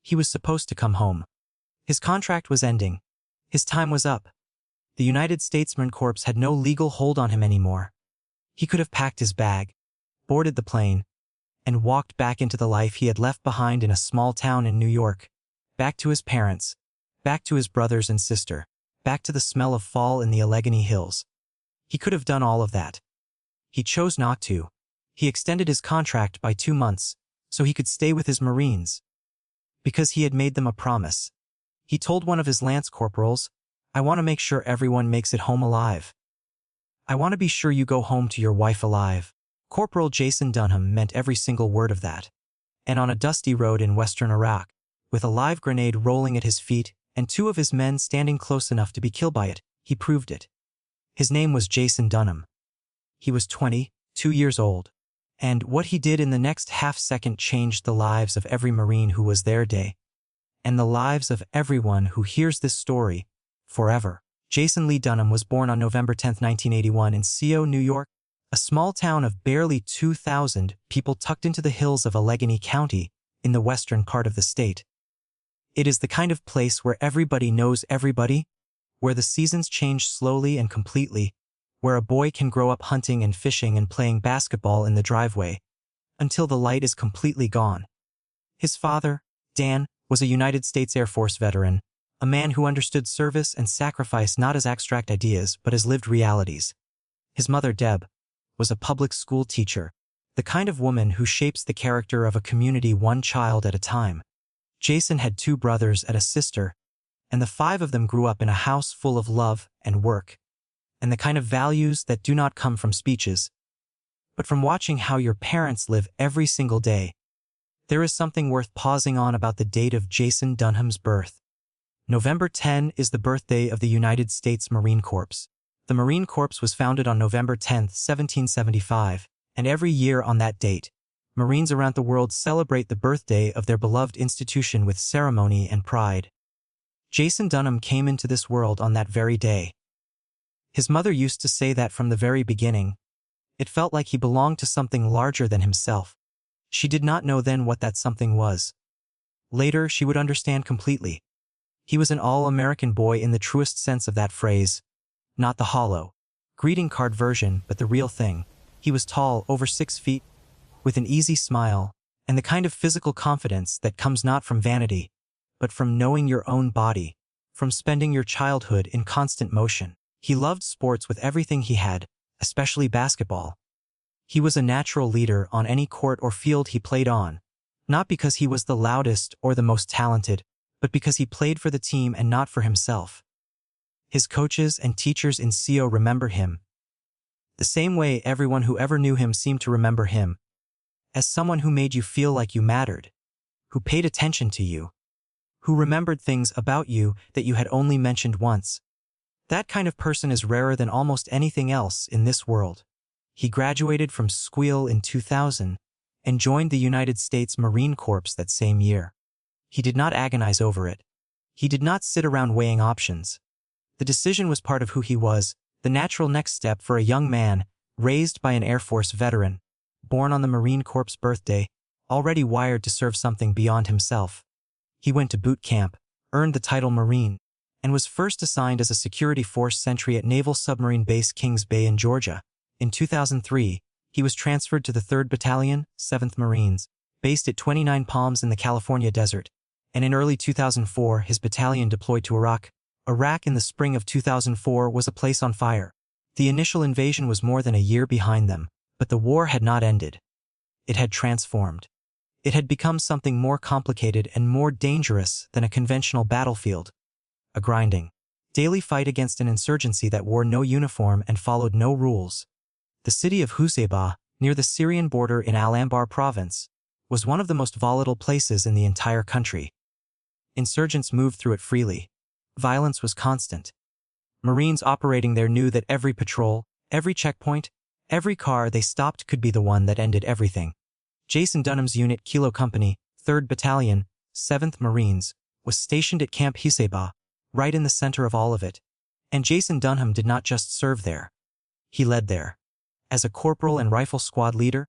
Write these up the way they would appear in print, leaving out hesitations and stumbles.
He was supposed to come home. His contract was ending. His time was up. The United States Marine Corps had no legal hold on him anymore. He could have packed his bag, boarded the plane, and walked back into the life he had left behind in a small town in New York, back to his parents, back to his brothers and sister, back to the smell of fall in the Allegheny Hills. He could have done all of that. He chose not to. He extended his contract by 2 months, so he could stay with his Marines. Because he had made them a promise. He told one of his lance corporals, "I want to make sure everyone makes it home alive. I want to be sure you go home to your wife alive." Corporal Jason Dunham meant every single word of that. And on a dusty road in western Iraq, with a live grenade rolling at his feet and 2 of his men standing close enough to be killed by it, he proved it. His name was Jason Dunham. He was 22 years old. And what he did in the next half-second changed the lives of every Marine who was there day, and the lives of everyone who hears this story forever. Jason Lee Dunham was born on November 10, 1981 in Co, New York, a small town of barely 2,000 people tucked into the hills of Allegheny County in the western part of the state. It is the kind of place where everybody knows everybody, where the seasons change slowly and completely, where a boy can grow up hunting and fishing and playing basketball in the driveway, until the light is completely gone. His father, Dan, was a United States Air Force veteran, a man who understood service and sacrifice not as abstract ideas but as lived realities. His mother, Deb, was a public school teacher, the kind of woman who shapes the character of a community one child at a time. Jason had 2 brothers and a sister, and the 5 of them grew up in a house full of love and work, and the kind of values that do not come from speeches, but from watching how your parents live every single day. There is something worth pausing on about the date of Jason Dunham's birth. November 10 is the birthday of the United States Marine Corps. The Marine Corps was founded on November 10, 1775, and every year on that date, Marines around the world celebrate the birthday of their beloved institution with ceremony and pride. Jason Dunham came into this world on that very day. His mother used to say that from the very beginning, it felt like he belonged to something larger than himself. She did not know then what that something was. Later, she would understand completely. He was an all-American boy in the truest sense of that phrase, not the hollow greeting card version, but the real thing. He was tall, over 6 feet, with an easy smile, and the kind of physical confidence that comes not from vanity, but from knowing your own body, from spending your childhood in constant motion. He loved sports with everything he had, especially basketball. He was a natural leader on any court or field he played on, not because he was the loudest or the most talented, but because he played for the team and not for himself. His coaches and teachers in CO remember him, the same way everyone who ever knew him seemed to remember him, as someone who made you feel like you mattered, who paid attention to you, who remembered things about you that you had only mentioned once. That kind of person is rarer than almost anything else in this world. He graduated from Squeal in 2000 and joined the United States Marine Corps that same year. He did not agonize over it. He did not sit around weighing options. The decision was part of who he was, the natural next step for a young man raised by an Air Force veteran, born on the Marine Corps' birthday, already wired to serve something beyond himself. He went to boot camp, earned the title Marine, and was first assigned as a security force sentry at Naval Submarine Base Kings Bay in Georgia. In 2003, he was transferred to the 3rd Battalion, 7th Marines, based at 29 Palms in the California desert, and in early 2004 his battalion deployed to Iraq. Iraq in the spring of 2004 was a place on fire. The initial invasion was more than a year behind them, but the war had not ended. It had transformed. It had become something more complicated and more dangerous than a conventional battlefield. A grinding, daily fight against an insurgency that wore no uniform and followed no rules. The city of Husaybah, near the Syrian border in Al-Anbar province, was one of the most volatile places in the entire country. Insurgents moved through it freely. Violence was constant. Marines operating there knew that every patrol, every checkpoint, every car they stopped could be the one that ended everything. Jason Dunham's unit, Kilo Company, 3rd Battalion, 7th Marines, was stationed at Camp Husaybah, right in the center of all of it. And Jason Dunham did not just serve there. He led there. As a corporal and rifle squad leader,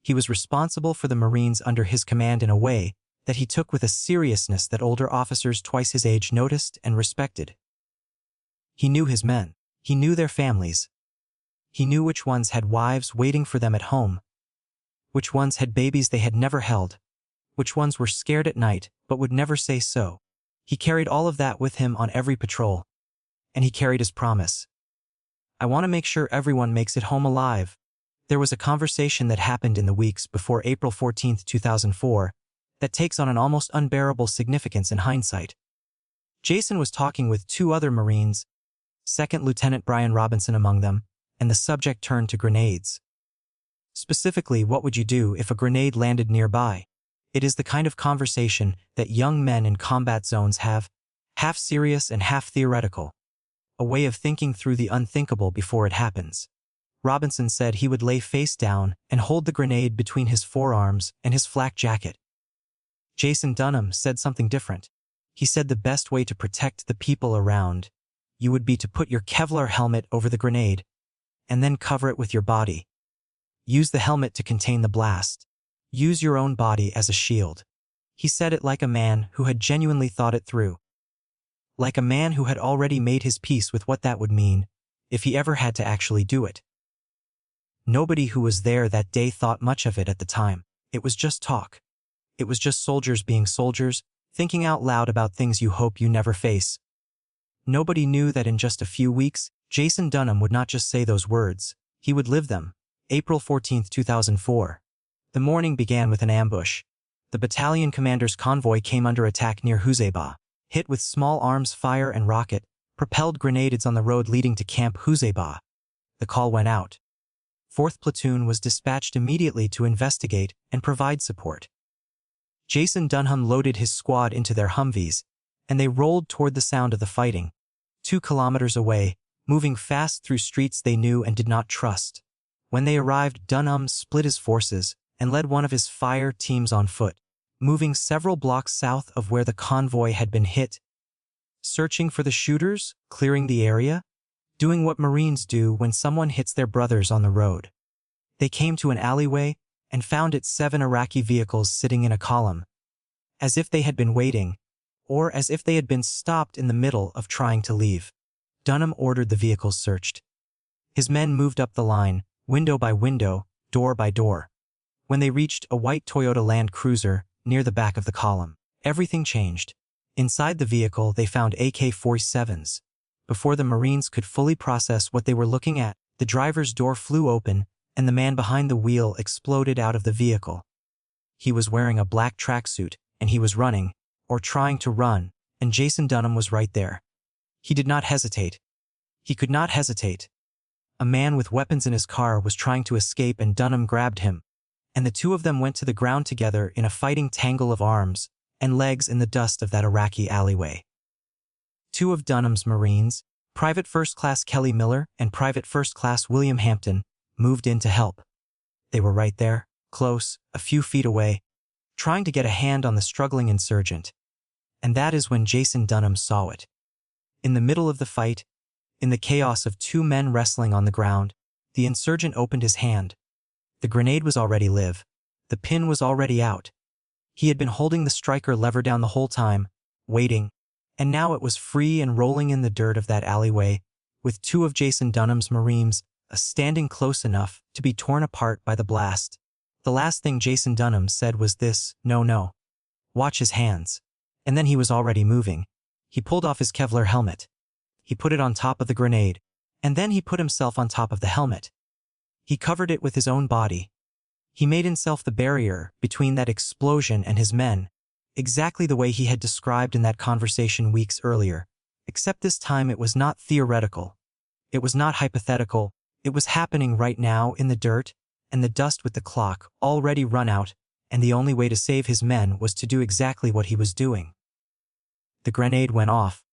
he was responsible for the Marines under his command in a way that he took with a seriousness that older officers twice his age noticed and respected. He knew his men. He knew their families. He knew which ones had wives waiting for them at home, which ones had babies they had never held, which ones were scared at night but would never say so. He carried all of that with him on every patrol. And he carried his promise. I want to make sure everyone makes it home alive. There was a conversation that happened in the weeks before April 14, 2004, that takes on an almost unbearable significance in hindsight. Jason was talking with two other Marines, Second Lieutenant Brian Robinson among them, and the subject turned to grenades. Specifically, what would you do if a grenade landed nearby? It is the kind of conversation that young men in combat zones have, half serious and half theoretical, a way of thinking through the unthinkable before it happens. Robinson said he would lay face down and hold the grenade between his forearms and his flak jacket. Jason Dunham said something different. He said the best way to protect the people around you would be to put your Kevlar helmet over the grenade and then cover it with your body. Use the helmet to contain the blast. Use your own body as a shield. He said it like a man who had genuinely thought it through. Like a man who had already made his peace with what that would mean if he ever had to actually do it. Nobody who was there that day thought much of it at the time. It was just talk. It was just soldiers being soldiers, thinking out loud about things you hope you never face. Nobody knew that in just a few weeks, Jason Dunham would not just say those words, he would live them. April 14, 2004. The morning began with an ambush. The battalion commander's convoy came under attack near Huzeba, hit with small arms fire and rocket, propelled grenades on the road leading to Camp Huzeba. The call went out. 4th Platoon was dispatched immediately to investigate and provide support. Jason Dunham loaded his squad into their Humvees, and they rolled toward the sound of the fighting, 2 kilometers away, moving fast through streets they knew and did not trust. When they arrived, Dunham split his forces and led one of his fire teams on foot, moving several blocks south of where the convoy had been hit, searching for the shooters, clearing the area, doing what Marines do when someone hits their brothers on the road. They came to an alleyway and found it 7 Iraqi vehicles sitting in a column, as if they had been waiting, or as if they had been stopped in the middle of trying to leave. Dunham ordered the vehicles searched. His men moved up the line, window by window, door by door. When they reached a white Toyota Land Cruiser near the back of the column, everything changed. Inside the vehicle, they found AK-47s. Before the Marines could fully process what they were looking at, the driver's door flew open, and the man behind the wheel exploded out of the vehicle. He was wearing a black tracksuit, and he was running, or trying to run, and Jason Dunham was right there. He did not hesitate. He could not hesitate. A man with weapons in his car was trying to escape, and Dunham grabbed him, and the two of them went to the ground together in a fighting tangle of arms and legs in the dust of that Iraqi alleyway. 2 of Dunham's Marines, Private First Class Kelly Miller and Private First Class William Hampton, moved in to help. They were right there, close, a few feet away, trying to get a hand on the struggling insurgent. And that is when Jason Dunham saw it. In the middle of the fight, in the chaos of 2 men wrestling on the ground, the insurgent opened his hand. The grenade was already live. The pin was already out. He had been holding the striker lever down the whole time, waiting, and now it was free and rolling in the dirt of that alleyway, with 2 of Jason Dunham's Marines standing close enough to be torn apart by the blast. The last thing Jason Dunham said was this, "No, no. Watch his hands." And then he was already moving. He pulled off his Kevlar helmet. He put it on top of the grenade, and then he put himself on top of the helmet. He covered it with his own body. He made himself the barrier between that explosion and his men, exactly the way he had described in that conversation weeks earlier, except this time it was not theoretical. It was not hypothetical. It was happening right now in the dirt and the dust with the clock already run out, and the only way to save his men was to do exactly what he was doing. The grenade went off.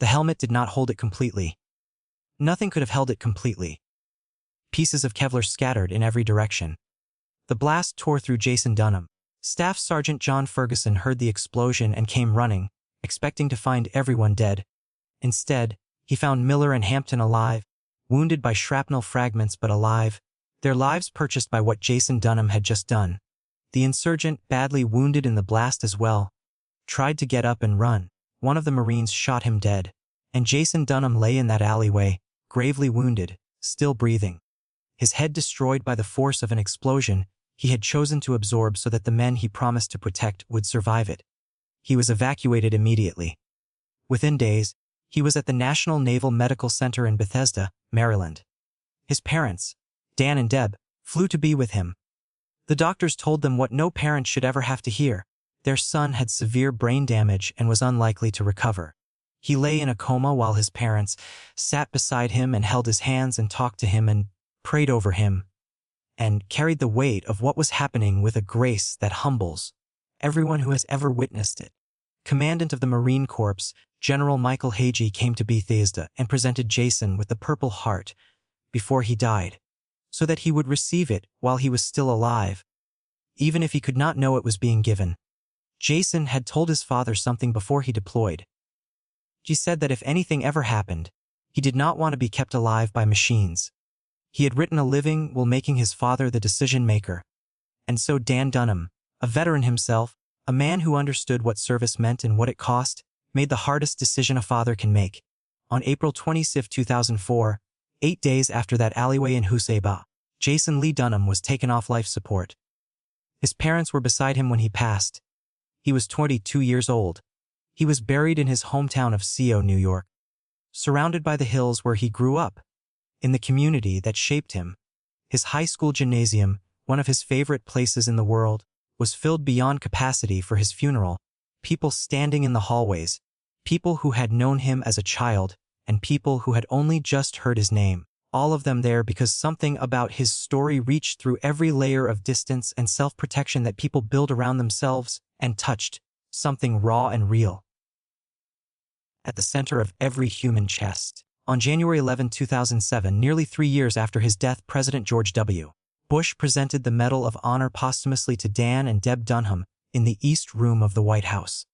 The helmet did not hold it completely. Nothing could have held it completely. Pieces of Kevlar scattered in every direction. The blast tore through Jason Dunham. Staff Sergeant John Ferguson heard the explosion and came running, expecting to find everyone dead. Instead, he found Miller and Hampton alive, wounded by shrapnel fragments but alive, their lives purchased by what Jason Dunham had just done. The insurgent, badly wounded in the blast as well, tried to get up and run. One of the Marines shot him dead, and Jason Dunham lay in that alleyway, gravely wounded, still breathing. His head destroyed by the force of an explosion he had chosen to absorb so that the men he promised to protect would survive it. He was evacuated immediately. Within days, he was at the National Naval Medical Center in Bethesda, Maryland. His parents, Dan and Deb, flew to be with him. The doctors told them what no parent should ever have to hear. Their son had severe brain damage and was unlikely to recover. He lay in a coma while his parents sat beside him and held his hands and talked to him and prayed over him, and carried the weight of what was happening with a grace that humbles everyone who has ever witnessed it. Commandant of the Marine Corps, General Michael Hagee, came to Bethesda and presented Jason with the Purple Heart before he died, so that he would receive it while he was still alive, even if he could not know it was being given. Jason had told his father something before he deployed. He said that if anything ever happened, he did not want to be kept alive by machines. He had written a living while making his father the decision-maker. And so Dan Dunham, a veteran himself, a man who understood what service meant and what it cost, made the hardest decision a father can make. On April 26, 2004, 8 days after that alleyway in Huseba, Jason Lee Dunham was taken off life support. His parents were beside him when he passed. He was 22 years old. He was buried in his hometown of CO, New York, surrounded by the hills where he grew up, in the community that shaped him. His high school gymnasium, one of his favorite places in the world, was filled beyond capacity for his funeral. People standing in the hallways, people who had known him as a child, and people who had only just heard his name, all of them there because something about his story reached through every layer of distance and self-protection that people build around themselves and touched, something raw and real. At the center of every human chest. On January 11, 2007, nearly 3 years after his death, President George W. Bush presented the Medal of Honor posthumously to Dan and Deb Dunham in the East Room of the White House.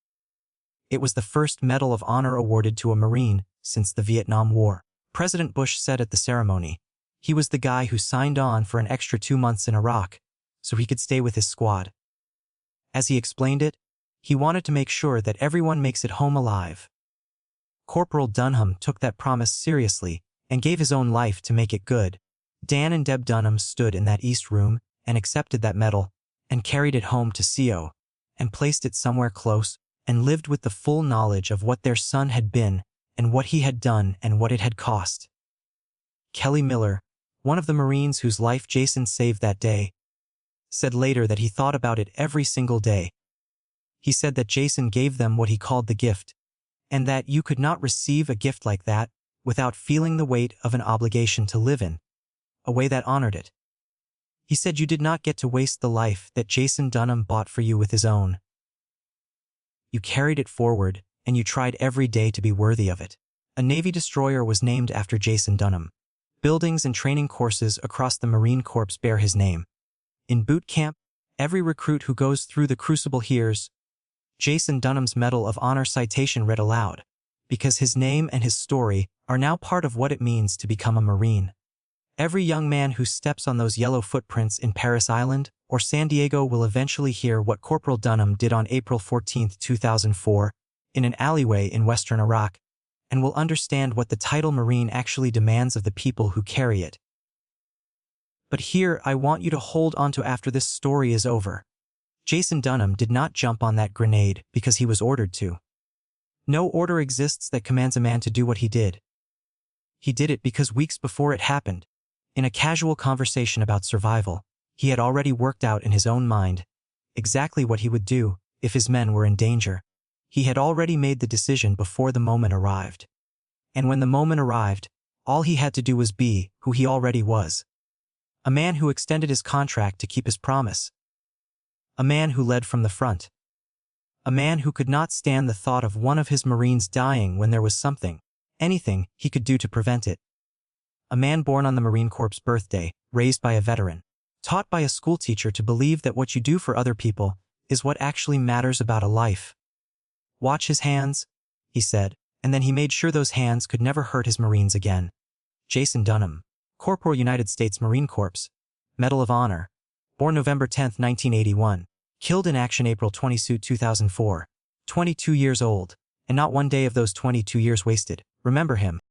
It was the first Medal of Honor awarded to a Marine since the Vietnam War. President Bush said at the ceremony, he was the guy who signed on for an extra 2 months in Iraq so he could stay with his squad. As he explained it, he wanted to make sure that everyone makes it home alive. Corporal Dunham took that promise seriously and gave his own life to make it good. Dan and Deb Dunham stood in that East Room and accepted that medal and carried it home to CO and placed it somewhere close and lived with the full knowledge of what their son had been and what he had done and what it had cost. Kelly Miller, one of the Marines whose life Jason saved that day, said later that he thought about it every single day. He said that Jason gave them what he called the gift, and that you could not receive a gift like that without feeling the weight of an obligation to live in a way that honored it. He said you did not get to waste the life that Jason Dunham bought for you with his own. You carried it forward, and you tried every day to be worthy of it. A Navy destroyer was named after Jason Dunham. Buildings and training courses across the Marine Corps bear his name. In boot camp, every recruit who goes through the crucible hears Jason Dunham's Medal of Honor citation read aloud, because his name and his story are now part of what it means to become a Marine. Every young man who steps on those yellow footprints in Paris Island or San Diego will eventually hear what Corporal Dunham did on April 14, 2004, in an alleyway in western Iraq, and will understand what the title Marine actually demands of the people who carry it. But here I want you to hold onto after this story is over. Jason Dunham did not jump on that grenade because he was ordered to. No order exists that commands a man to do what he did. He did it because weeks before it happened, in a casual conversation about survival, he had already worked out in his own mind exactly what he would do if his men were in danger. He had already made the decision before the moment arrived. And when the moment arrived, all he had to do was be who he already was. A man who extended his contract to keep his promise. A man who led from the front. A man who could not stand the thought of one of his Marines dying when there was something, anything, he could do to prevent it. A man born on the Marine Corps' birthday, raised by a veteran, taught by a schoolteacher to believe that what you do for other people is what actually matters about a life. Watch his hands, he said, and then he made sure those hands could never hurt his Marines again. Jason Dunham, Corporal, United States Marine Corps, Medal of Honor, born November 10, 1981. Killed in action April 20, 2004. 22 years old. And not one day of those 22 years wasted. Remember him.